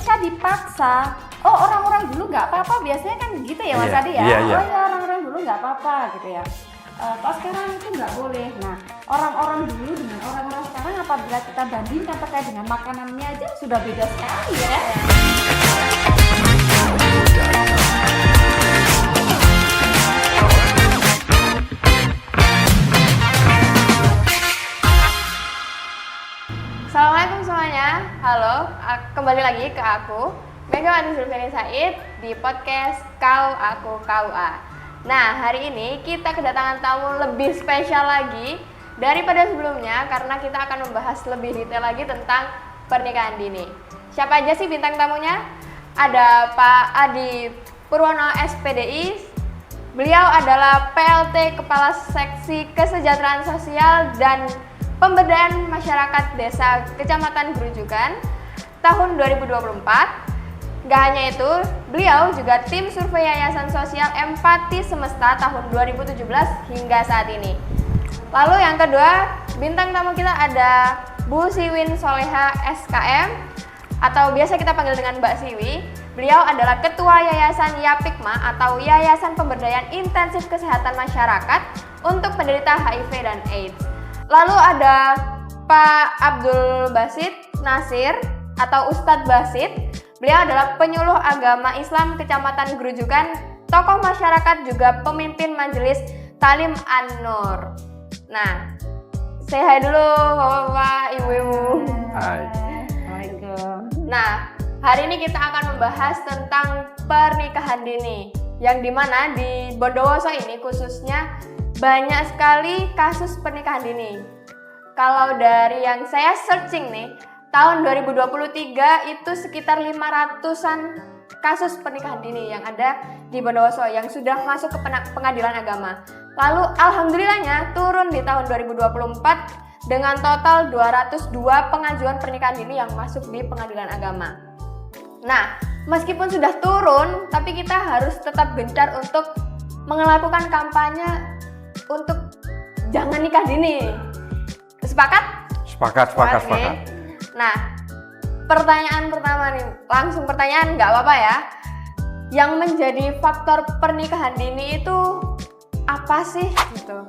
ketika dipaksa, oh orang-orang dulu nggak apa-apa, biasanya kan gitu ya Mas Adi ya. Iya. Oh ya orang-orang dulu nggak apa-apa gitu ya. Kalau sekarang itu nggak boleh. Nah, orang-orang dulu dengan orang-orang sekarang apabila kita bandingkan terkait dengan makanannya aja sudah beda sekali ya. Assalamualaikum semuanya, halo, kembali lagi ke aku Megawati Zulfiani Said di podcast Kau Aku KUA. Nah, hari ini kita kedatangan tamu lebih spesial lagi daripada sebelumnya karena kita akan membahas lebih detail lagi tentang pernikahan dini. Siapa aja sih bintang tamunya? Ada Pak Adi Purwono SPDI. Beliau adalah PLT Kepala Seksi Kesejahteraan Sosial dan Pemberdayaan Masyarakat Desa Kecamatan Grujugan tahun 2024. Gak hanya itu, beliau juga tim survei Yayasan Sosial Empati Semesta tahun 2017 hingga saat ini. Lalu yang kedua, bintang tamu kita ada Bu Siwin Soleha SKM atau biasa kita panggil dengan Mbak Siwi. Beliau adalah Ketua Yayasan Yapikma atau Yayasan Pemberdayaan Intensif Kesehatan Masyarakat untuk penderita HIV dan AIDS. Lalu ada Pak Abdul Basit Nasir atau Ustadz Basit. Beliau adalah penyuluh agama Islam Kecamatan Grujugan, tokoh masyarakat juga pemimpin Majelis Talim An-Nur. Nah, say hi dulu Bapak-bapak, Ibu-ibu. Hai. Assalamualaikum. Nah, hari ini kita akan membahas tentang pernikahan dini, yang dimana di Bondowoso ini khususnya banyak sekali kasus pernikahan dini. Kalau dari yang saya searching nih, tahun 2023 itu sekitar 500-an kasus pernikahan dini yang ada di Bondowoso yang sudah masuk ke pengadilan agama. Lalu alhamdulillahnya turun di tahun 2024 dengan total 202 pengajuan pernikahan dini yang masuk di pengadilan agama. Nah, meskipun sudah turun, tapi kita harus tetap gencar untuk melakukan kampanye untuk jangan nikah dini. Sepakat? Sepakat. Nah, pertanyaan pertama nih, langsung pertanyaan nggak apa-apa ya. Yang menjadi faktor pernikahan dini itu apa sih? Gitu.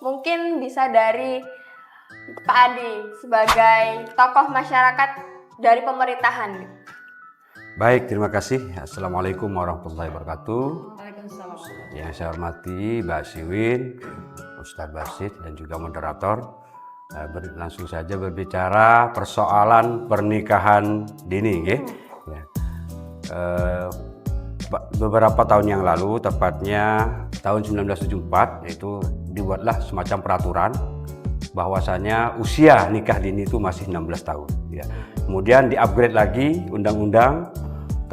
Mungkin bisa dari Pak Adi sebagai tokoh masyarakat dari pemerintahan. Baik, terima kasih. Assalamualaikum warahmatullahi wabarakatuh. Waalaikumsalam. Yang saya hormati Mbak Siwin, Ustadz Basit dan juga moderator. Langsung saja berbicara persoalan pernikahan dini, ya. Beberapa tahun yang lalu, tepatnya tahun 1974, itu dibuatlah semacam peraturan bahwasanya usia nikah dini itu masih 16 tahun. Ya. Kemudian di-upgrade lagi undang-undang,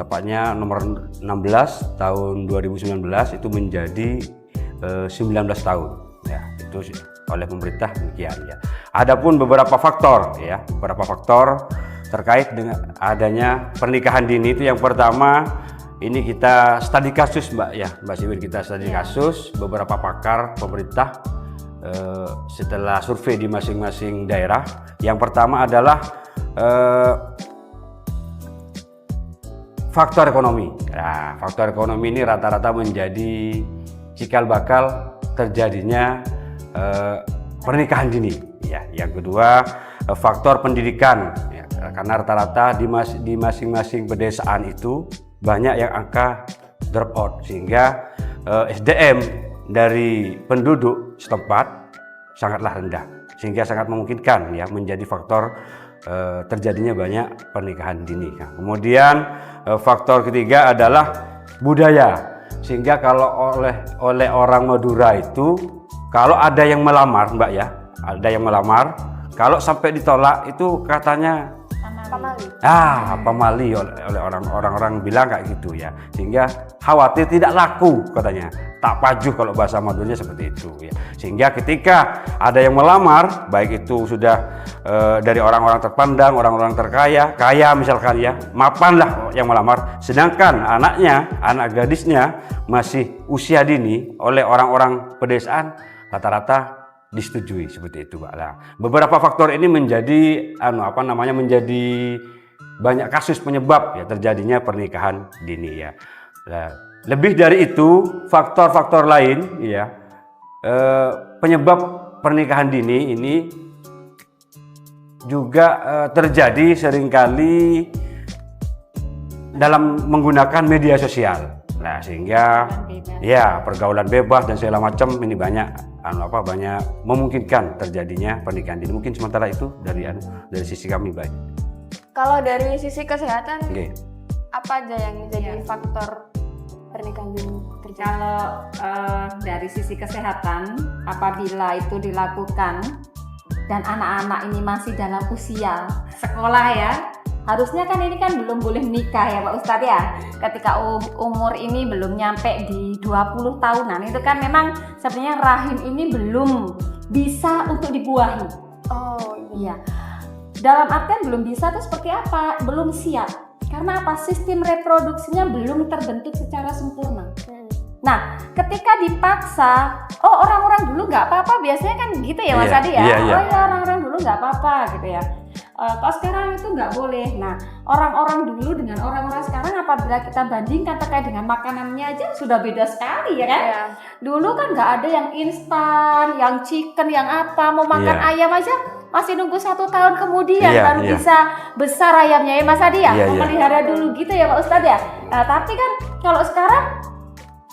tepatnya nomor 16 tahun 2019 itu menjadi 19 tahun. Ya, itu oleh pemerintah demikian ya. Adapun beberapa faktor terkait dengan adanya pernikahan dini itu yang pertama ini kita studi kasus Mbak Siwin, kita studi kasus beberapa pakar pemerintah setelah survei di masing-masing daerah. Yang pertama adalah faktor ekonomi. Nah, faktor ekonomi ini rata-rata menjadi cikal bakal terjadinya pernikahan dini. Ya, yang kedua faktor pendidikan. Ya, karena rata-rata di masing-masing pedesaan itu banyak yang angka drop out sehingga SDM dari penduduk setempat sangatlah rendah sehingga sangat memungkinkan ya menjadi faktor terjadinya banyak pernikahan dini. Nah, kemudian faktor ketiga adalah budaya sehingga kalau oleh orang Madura itu kalau ada yang melamar Mbak ya, ada yang melamar, kalau sampai ditolak itu katanya pamali oleh orang-orang bilang kayak gitu ya, sehingga khawatir tidak laku katanya, tak pajuh kalau bahasa Maduranya seperti itu ya. Sehingga ketika ada yang melamar, baik itu sudah dari orang-orang terpandang, orang-orang kaya misalkan ya, mapanlah yang melamar, sedangkan anak gadisnya masih usia dini oleh orang-orang pedesaan rata-rata disetujui seperti itu, Pak. Nah, beberapa faktor ini menjadi menjadi banyak kasus penyebab ya terjadinya pernikahan dini ya. Nah, lebih dari itu faktor-faktor lain ya penyebab pernikahan dini ini juga terjadi seringkali dalam menggunakan media sosial. Nah, sehingga ya pergaulan bebas dan segala macam ini banyak banyak memungkinkan terjadinya pernikahan dini. Mungkin sementara itu dari sisi kami baik. Kalau dari sisi kesehatan, Okay. apa aja yang jadi faktor pernikahan dini terjadi? Kalau dari sisi kesehatan, apabila itu dilakukan dan anak-anak ini masih dalam usia sekolah ya, harusnya kan ini kan belum boleh nikah ya Pak Ustadz ya. Ketika umur ini belum nyampe di 20 tahunan, itu kan memang sebenarnya rahim ini belum bisa untuk dibuahi. Oh Iya. Dalam artian belum bisa itu seperti apa? Belum siap. Karena apa? Sistem reproduksinya belum terbentuk secara sempurna. Nah, ketika dipaksa, orang-orang dulu nggak apa-apa, biasanya kan gitu ya Mas Adi ya. Iya. Oh ya, orang-orang dulu nggak apa-apa gitu ya. Kalau sekarang itu nggak boleh. Nah, orang-orang dulu dengan orang-orang sekarang apabila kita bandingkan terkait dengan makanannya aja sudah beda sekali ya kan. Iya. Dulu kan nggak ada yang instan, yang chicken, yang apa. Mau makan ayam aja masih nunggu 1 tahun kemudian baru bisa besar ayamnya ya Mas Adi ya. Memelihara dulu gitu ya Pak Ustadz ya. Nah, tapi kan kalau sekarang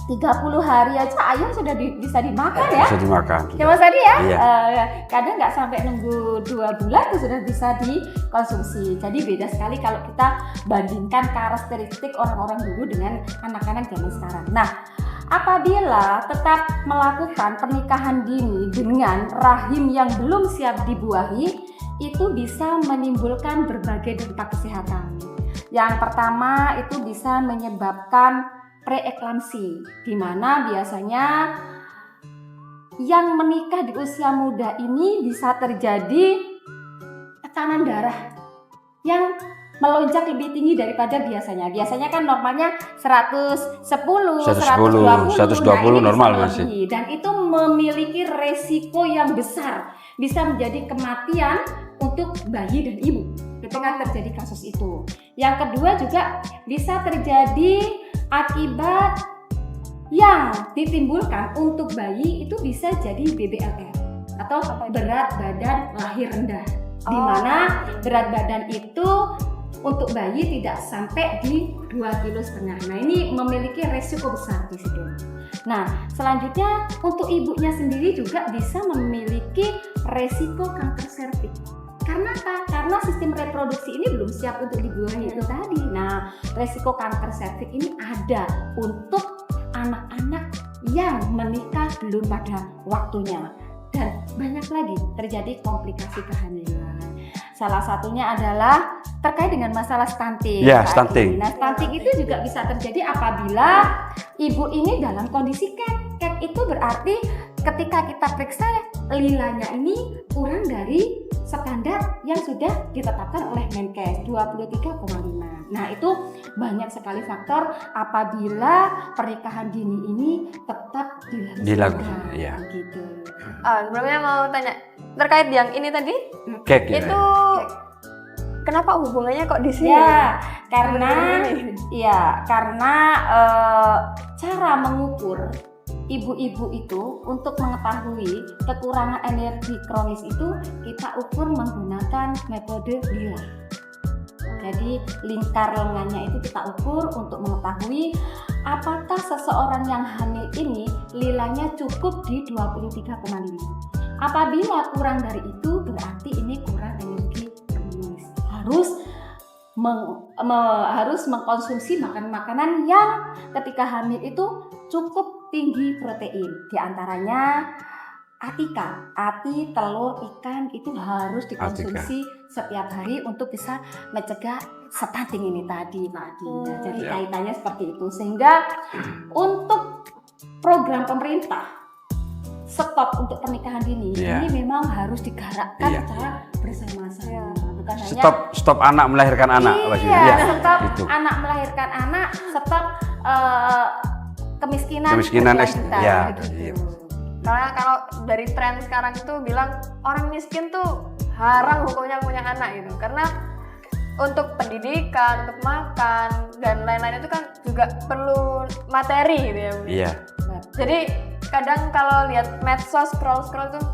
30 hari aja ayam sudah bisa dimakan ya. Bisa dimakan. Ya Mas Adi ya. Iya. Kadang nggak sampai nunggu 2 bulan itu sudah bisa dikonsumsi. Jadi beda sekali kalau kita bandingkan karakteristik orang-orang dulu dengan anak-anak zaman sekarang. Nah, apabila tetap melakukan pernikahan dini dengan rahim yang belum siap dibuahi, itu bisa menimbulkan berbagai dampak kesehatan. Yang pertama itu bisa menyebabkan preeklamsi, di mana biasanya yang menikah di usia muda ini bisa terjadi tekanan darah yang melonjak lebih tinggi daripada biasanya. Biasanya kan normalnya 110, 120 normal masih. Dan itu memiliki resiko yang besar, bisa menjadi kematian untuk bayi dan ibu ketika terjadi kasus itu. Yang kedua juga bisa terjadi akibat yang ditimbulkan untuk bayi itu bisa jadi BBLR atau berat badan lahir rendah, di mana berat badan itu untuk bayi tidak sampai di 2,5 kg. Nah, ini memiliki resiko besar di situ. Nah, selanjutnya untuk ibunya sendiri juga bisa memiliki resiko kanker serviks. Karena apa? Karena sistem reproduksi ini belum siap untuk dibuahi itu tadi. Nah, resiko kanker serviks ini ada untuk anak-anak yang menikah belum pada waktunya. Dan banyak lagi terjadi komplikasi kehamilan. Salah satunya adalah terkait dengan masalah stunting. Ya, stunting. Nah, stunting itu juga bisa terjadi apabila ibu ini dalam kondisi kek. Kek itu berarti ketika kita periksa lilanya ini kurang dari standar yang sudah ditetapkan oleh Menkes 23,5. Nah, itu banyak sekali faktor apabila pernikahan dini ini tetap dilakukan. Ya. Gitu. Sebelumnya mau tanya terkait yang ini tadi, Kek ya. itu kenapa hubungannya kok di sini? Ya, karena cara mengukur ibu-ibu itu untuk mengetahui kekurangan energi kronis itu kita ukur menggunakan metode lila. Jadi lingkar lengannya itu kita ukur untuk mengetahui apakah seseorang yang hamil ini lilanya cukup di 23,5. Apabila kurang dari itu berarti ini kurang energi kronis. Harus mengkonsumsi makanan yang ketika hamil itu cukup tinggi protein, di antaranya ati, telur, ikan itu harus dikonsumsi setiap hari untuk bisa mencegah stunting ini tadi. Jadi kaitannya seperti itu, sehingga untuk program pemerintah stop untuk pernikahan dini ini memang harus digerakkan secara bersama-sama. Bukan hanya stop anak melahirkan anak. Stop anak melahirkan anak, stop kemiskinan kita. Gitu. Karena kalau dari tren sekarang itu bilang orang miskin tuh haram hukumnya punya anak gitu. Karena untuk pendidikan, untuk makan dan lain-lain itu kan juga perlu materi gitu ya Bu. Iya. Jadi kadang kalau lihat medsos scroll tuh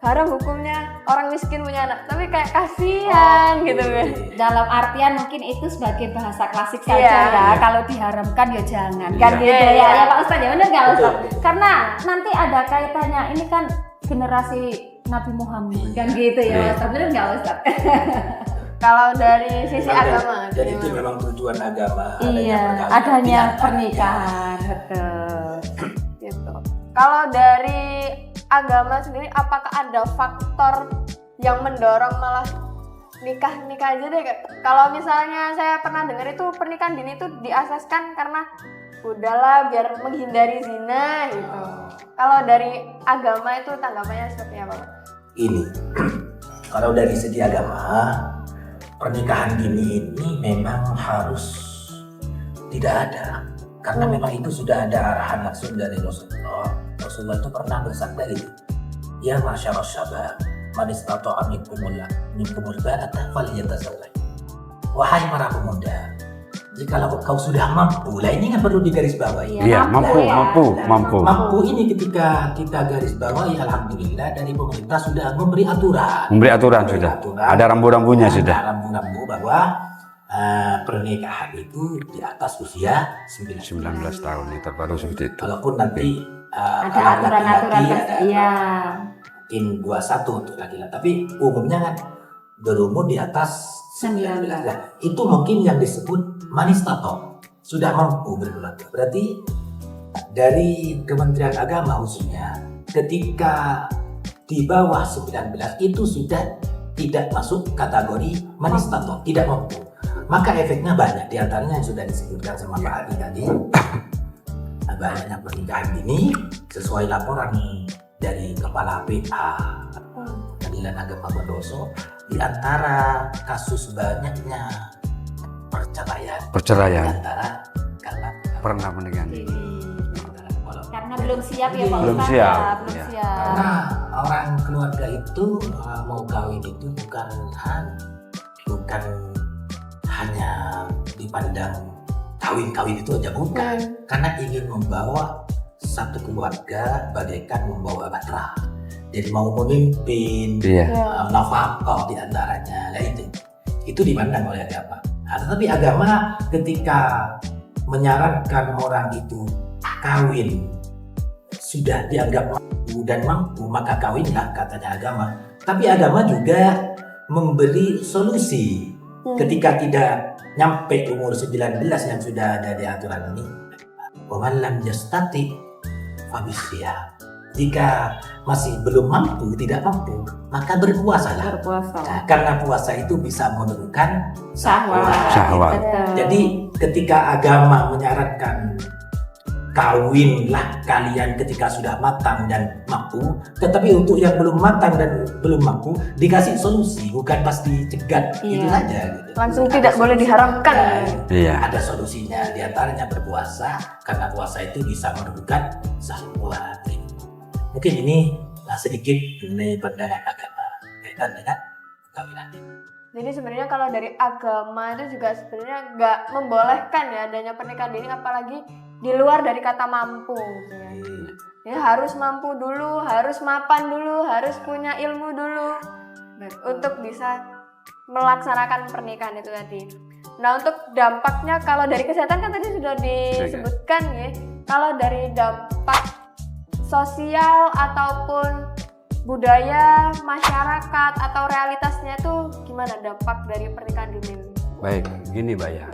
haram hukumnya orang miskin punya anak, tapi kayak kasihan gitu kan. Dalam artian mungkin itu sebagai bahasa klasik saja Iya. ya. Kalau diharamkan ya jangan Iya. kan gitu Iya, ya. iya. Ya Pak Ustadz ya benar nggak Ustadz? Betul. Karena nanti ada kaitannya, ini kan generasi Nabi Muhammad kan gitu ya Iya. Ustadz, benar nggak Ustadz? Kalau dari sisi agama Dan itu gimana? memang tujuan agama. Iya, adanya pernikahan, betul. Gitu. Kalau dari agama sendiri, apakah ada faktor yang mendorong malah nikah aja deh? Kalau misalnya saya pernah dengar itu pernikahan dini itu diasaskan karena udahlah biar menghindari zina gitu. Kalau dari agama itu tanggapannya seperti apa, Pak? Ini kalau dari segi agama, pernikahan dini ini memang harus tidak ada, karena memang itu sudah ada arahan langsung dari Rasulullah. Rasulullah itu pernah bersabda gitu, ya masyarakat syabab, man istata'a minkumul ba'ata falyatazawwaj. Wahai para pemuda, jikalau kau sudah mampu, lah ini kan perlu digarisbawahi. Iya, mampu. Mampu ini ketika kita garis bawahi, alhamdulillah dari pemerintah sudah memberi aturan. Memberi aturan sudah. Ada rambu-rambunya sudah. Rambu-rambu bahwa pernikahan itu di atas usia 19 tahun yang terbaru seperti itu. Walaupun nanti Ada aturan-aturan iya. mungkin 21 untuk laki-laki, tapi umumnya kan berumur di atas 19. Nah, itu mungkin yang disebut manistato, sudah mampu berkeluarga. Berarti dari Kementerian Agama khususnya, ketika di bawah 19 itu sudah tidak masuk kategori manistato, tidak mampu. Maka efeknya banyak, diantaranya yang sudah disebutkan sama Pak Adi tadi. Banyaknya pernikahan dini sesuai laporan dari Kepala PA Pengadilan Agama Bondowoso, di antara kasus banyaknya perceraian di antara karena Pernah menikah. Karena belum siap ya Pak Belum Ustadz siap. ya, belum Ya. siap. karena orang keluarga itu mau kawin itu bukan hanya dipandang kawin itu aja, bukan, karena ingin membawa satu keluarga bagaikan membawa batra, jadi mau memimpin, Iya. nafkah di antaranya. Nah, itu dipandang oleh agama. Nah, tetapi agama ketika menyarankan orang itu kawin sudah dianggap mampu, maka kawinlah, katanya agama. Tapi agama juga memberi solusi ketika tidak nyampe umur 19 yang sudah ada di aturan ini. Waman lam yastati fabisya. Jika masih belum mampu, tidak mampu, maka berpuasalah. Berpuasa. Nah, karena puasa itu bisa menurunkan Syahwat. Syahwat. Betul. Jadi ketika agama menyarankan kawinlah kalian ketika sudah matang dan mampu, tetapi untuk yang belum matang dan belum mampu dikasih solusi, bukan pas dicegat itu Iya. aja gitu. Langsung Ada tidak boleh solusi. diharamkan. Nah, Iya. ada solusinya, diantaranya berpuasa, karena puasa itu bisa menurunkan syahwat. Mungkin ini sedikit mengenai pandangan agama kaitan dengan perkawinan. Jadi sebenarnya kalau dari agama itu juga sebenarnya nggak membolehkan ya adanya pernikahan dini, apalagi di luar dari kata mampu gitu ya. Ya harus mampu dulu, harus mapan dulu, harus punya ilmu dulu untuk bisa melaksanakan pernikahan itu tadi. Nah, untuk dampaknya kalau dari kesehatan kan tadi sudah disebutkan ya. Kalau dari dampak sosial ataupun budaya masyarakat atau realitasnya itu gimana dampak dari pernikahan dini? Baik, gini Mbak ya.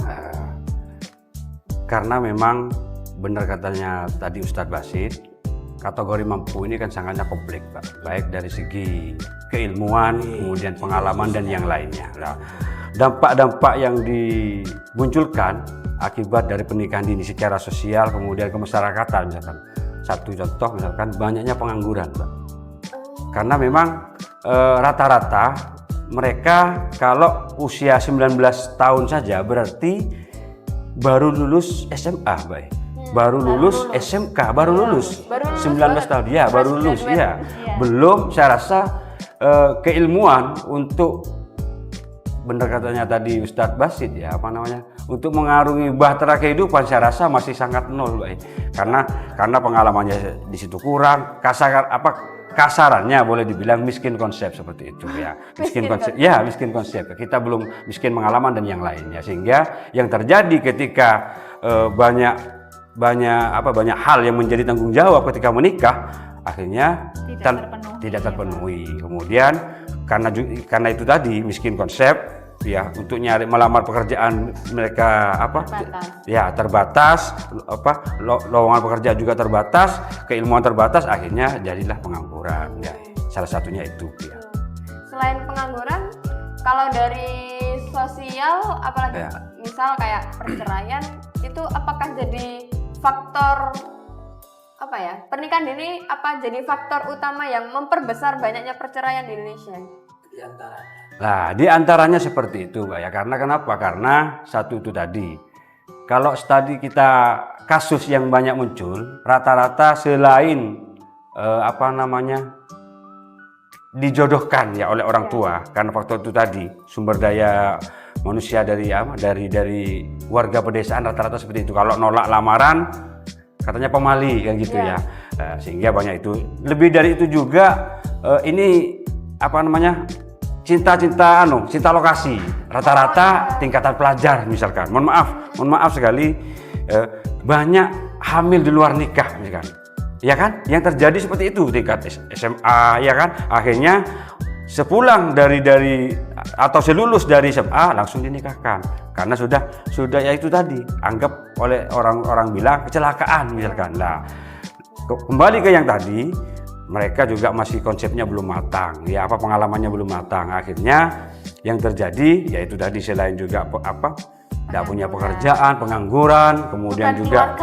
Karena memang benar katanya tadi Ustadz Basit, kategori mampu ini kan sangatnya kompleks Pak. Baik dari segi keilmuan, kemudian pengalaman dan yang lainnya. Nah, dampak-dampak yang dimunculkan akibat dari pernikahan dini secara sosial kemudian kemasyarakatan, misalkan satu contoh misalkan banyaknya pengangguran Pak. Karena memang rata-rata mereka kalau usia 19 tahun saja berarti baru lulus SMA Mbak. Baru lulus SMK, baru lulus 19 tahun ya, baru lulus ya. Belum saya rasa keilmuan untuk benar katanya tadi Ustadz Basit ya, apa namanya, untuk mengarungi bahtera kehidupan saya rasa masih sangat nol, Mbak. Karena pengalamannya di situ kurang, kasarannya boleh dibilang miskin konsep seperti itu ya. Miskin konsep. Kita belum miskin pengalaman dan yang lainnya, sehingga yang terjadi ketika banyak hal yang menjadi tanggung jawab ketika menikah akhirnya tidak terpenuhi. Kemudian karena itu tadi miskin konsep ya, untuk melamar pekerjaan mereka terbatas, lowongan pekerjaan juga terbatas, keilmuan terbatas, akhirnya jadilah pengangguran ya. Salah satunya itu ya. Selain pengangguran, kalau dari sosial apalagi misal kayak perceraian itu apakah jadi faktor pernikahan dini jadi faktor utama yang memperbesar banyaknya perceraian di Indonesia? Di antaranya seperti itu, Mbak ya. Karena kenapa? Karena satu itu tadi. Kalau tadi kita kasus yang banyak muncul, rata-rata selain dijodohkan ya oleh orang tua, karena faktor itu tadi, sumber daya manusia dari warga pedesaan rata-rata seperti itu. Kalau nolak lamaran katanya pemali kan gitu ya. Sehingga banyak itu. Lebih dari itu juga cinta lokasi. Rata-rata tingkatan pelajar misalkan. Mohon maaf sekali, banyak hamil di luar nikah misalkan. Ya kan? Yang terjadi seperti itu tingkat SMA ya kan. Akhirnya sepulang atau selulus dari SMA langsung dinikahkan. Karena sudah ya itu tadi, anggap oleh orang-orang bilang kecelakaan misalkan. Nah, kembali ke yang tadi, mereka juga masih konsepnya belum matang, ya pengalamannya belum matang. Akhirnya yang terjadi yaitu tadi, selain juga tidak punya pekerjaan, pengangguran, kemudian juga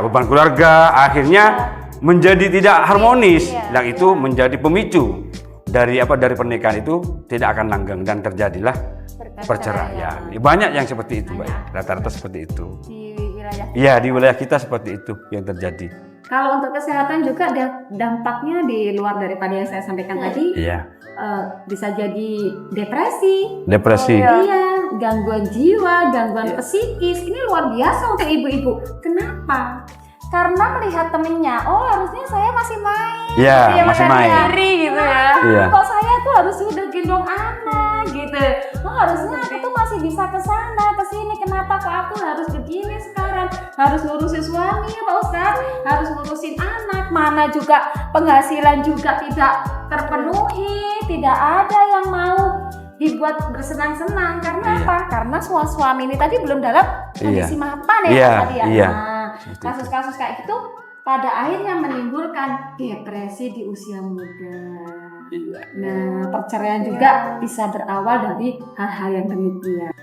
beban keluarga, akhirnya menjadi tidak harmonis. Dan itu menjadi pemicu dari pernikahan itu tidak akan langgeng dan terjadilah perceraian. Banyak yang seperti itu, Mbak. Rata-rata seperti itu. Di wilayah. Iya, di wilayah kita seperti itu yang terjadi. Kalau untuk kesehatan juga dampaknya di luar daripada yang saya sampaikan tadi. Iya. Bisa jadi depresi. Iya. Gangguan jiwa, gangguan psikis. Ini luar biasa untuk ibu-ibu. Kenapa? Karena melihat temennya, harusnya saya masih main. Iya, masih main. Gitu ya. Iya. Kok saya tuh harus sudah gendong anak gitu. Harusnya aku tuh masih bisa ke sana, ke sini. Kenapa kok aku harus begini sekarang? Harus ngurusin suami, Pak Ustadz, harus ngurusin anak. Mana juga penghasilan juga tidak terpenuhi, tidak ada yang mau dibuat bersenang-senang. Karena apa? Karena suami ini tadi belum dalam kondisi mapan tadi ya. Iya. Nah, kasus-kasus kayak gitu pada akhirnya menimbulkan depresi di usia muda. Nah, perceraian juga bisa berawal dari hal-hal yang demikian.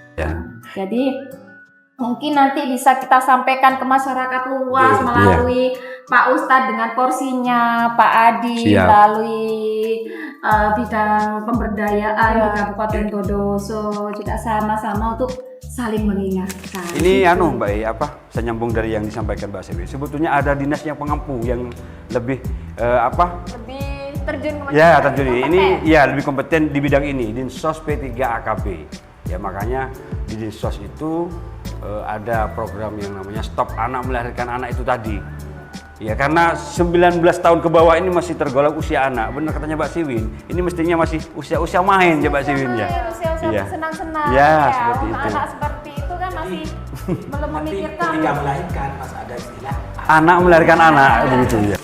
Jadi mungkin nanti bisa kita sampaikan ke masyarakat luas melalui Pak Ustadz dengan porsinya, Pak Adi melalui bidang pemberdayaan di Kabupaten Bondowoso, juga sama-sama untuk saling mengingatkan. Ini Mbak, saya nyambung dari yang disampaikan Mbak Sewi. Sebetulnya ada dinas yang pengampu yang lebih lebih terjun ke terjun. Ini lebih kompeten di bidang ini, Dinsos P3 AKB. Ya makanya di Dinsos itu ada program yang namanya Stop Anak Melahirkan Anak itu tadi. Ya karena 19 tahun ke bawah ini masih tergolong usia anak. Benar katanya Mbak Siwin. Ini mestinya masih usia main ya Mbak Siwin ya. Usia senang-senang. Seperti itu. Anak seperti itu kan masih belum memikirkan. Ketika melahirkan, Mas, ada istilah anak melahirkan anak begitu ya.